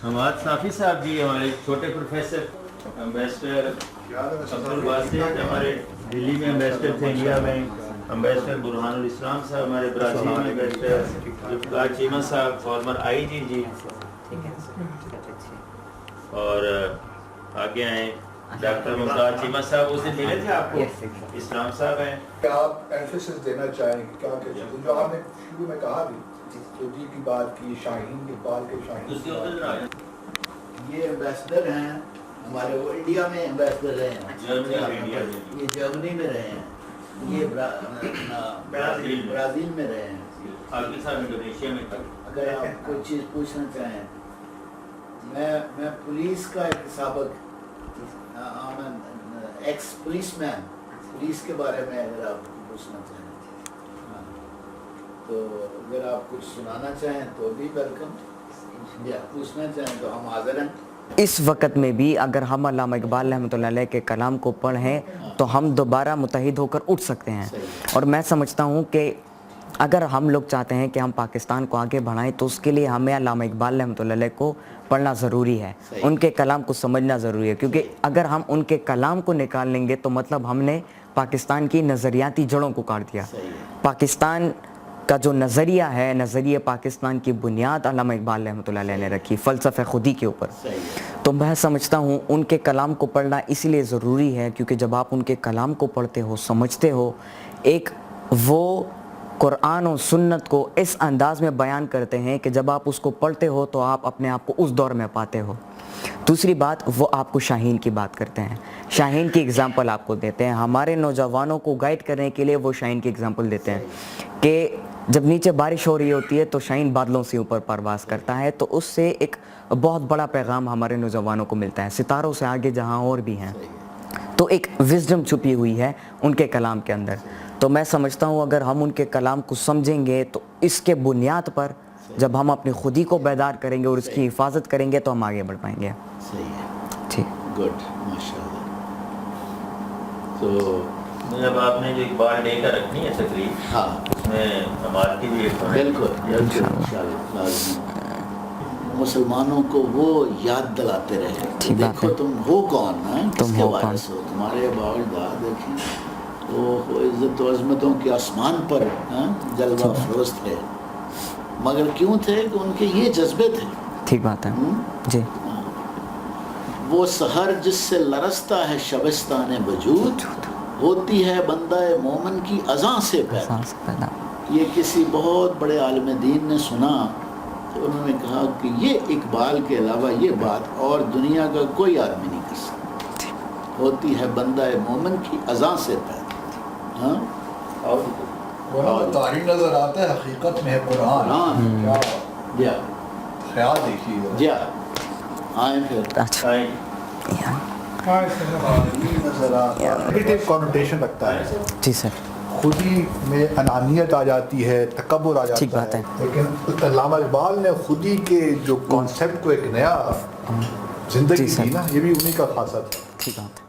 حماد صافی صاحب جی ہمارے چھوٹے پروفیسر امبیسڈر عبدالباسط ہمارے دلی میں امبیسڈر تھے انڈیا میں، امبیسڈر برہان الاسلام صاحب ہمارے برازیل میں امبیسڈر، ذوالفقار چیمہ صاحب فارمر آئی جی اور آگے آئے ڈاکٹر ممتاز چیمہ صاحب، اس دن ملے تھے آپ کو، اسلام صاحب ہیں۔ آپ ایمفیسس دینا چاہیں کیا کہ جو آپ نے شروع میں کہا بھی سعودی کی بات کی، شاہین کے بال کے شاہین، یہ ایمبیسڈر ہیں ہمارے، وہ انڈیا میں ایمبیسڈر رہے ہیں، یہ جرمنی میں رہے ہیں، یہ برازیل میں رہے ہیں، انڈونیشیا میں۔ اگر آپ کوئی چیز پوچھنا چاہیں، میں پولیس کا ایک سابق ایکس پولیس مین، پولیس کے بارے میں اگر آپ پوچھنا چاہیں تو اگر آپ کچھ سنانا چاہیں تو بھی ویلکم، یا پوچھنا چاہیں تو ہم حاضر ہیں۔ اس وقت میں بھی اگر ہم علامہ اقبال رحمۃ اللہ علیہ کے کلام کو پڑھیں تو ہم دوبارہ متحد ہو کر اٹھ سکتے ہیں، اور میں سمجھتا ہوں کہ اگر ہم لوگ چاہتے ہیں کہ ہم پاکستان کو آگے بڑھائیں تو اس کے لیے ہمیں علامہ اقبال رحمۃ اللہ علیہ کو پڑھنا ضروری ہے، ان کے کلام کو سمجھنا ضروری ہے، کیونکہ اگر ہم ان کے کلام کو نکال لیں گے تو مطلب ہم نے پاکستان کی نظریاتی جڑوں کو کاٹ دیا۔ پاکستان کا جو نظریہ ہے، نظریہ پاکستان کی بنیاد علامہ اقبال رحمۃ اللہ علیہ نے رکھی فلسفہ خودی کے اوپر، تو میں سمجھتا ہوں ان کے کلام کو پڑھنا اس لیے ضروری ہے کیونکہ جب آپ ان کے کلام کو پڑھتے ہو، سمجھتے ہو، ایک وہ قرآن و سنت کو اس انداز میں بیان کرتے ہیں کہ جب آپ اس کو پڑھتے ہو تو آپ اپنے آپ کو اس دور میں پاتے ہو۔ دوسری بات، وہ آپ کو شاہین کی بات کرتے ہیں، شاہین کی اگزامپل آپ کو دیتے ہیں، ہمارے نوجوانوں کو گائیڈ کرنے کے لیے وہ شاہین کی اگزامپل دیتے ہیں کہ جب نیچے بارش ہو رہی ہوتی ہے تو شاہین بادلوں سے اوپر پرواز کرتا ہے، تو اس سے ایک بہت بڑا پیغام ہمارے نوجوانوں کو ملتا ہے، ستاروں سے آگے جہاں اور بھی ہیں، تو ایک وزڈم چھپی ہوئی ہے ان کے کلام کے اندر۔ تو میں سمجھتا ہوں اگر ہم ان کے کلام کو سمجھیں گے تو اس کے بنیاد پر جب ہم اپنی خودی کو بیدار کریں گے اور اس کی حفاظت کریں گے تو ہم آگے بڑھ پائیں گے۔ صحیح ہے، ٹھیک، گڈ، ماشاء اللہ۔ تو جب آپ نے جو اقبال ڈے کا رکھنی ہے تقریب، ہاں اس میں ہمارے کی بھی ایک بالکل انشاءاللہ مسلمانوں کو وہ یاد دلاتے رہے، دیکھو تم ہو کون، کس کے وارث ہو، تمہارے آباء و اجداد دیکھیں وہ عزت و عظمتوں کے آسمان پر جلوہ افروز تھے، مگر کیوں تھے کہ ان کے یہ جذبے تھے۔ ٹھیک بات ہے جی۔ وہ سحر جس سے لرزتا ہے شبستان وجود، ہوتی ہے بندہ مومن کی اذاں سے پیدا۔ یہ کسی بہت بڑے عالم دین نے سنا تو انہوں نے کہا کہ یہ اقبال کے علاوہ یہ بات اور دنیا کا کوئی آدمی نہیں کر سکتا، ہوتی ہے بندہ مومن کی اذاں سے پیدا۔ اور تاریخ نظر آتا ہے، حقیقت میں ہے قرآن۔ کیا خیال دیکھیے جی، آئیں پھر نظر آتا ہے، کانوٹیشن رکھتا ہے۔ جی سر، خودی میں انانیت آ جاتی ہے، تکبر آ ٹھیک جاتا بات ہے، ہے، لیکن علامہ اقبال نے خودی کے جو کانسیپٹ کو ایک نیا زندگی دی نا، یہ بھی انہی کا خاصہ تھا۔ ٹھیک بات ہے۔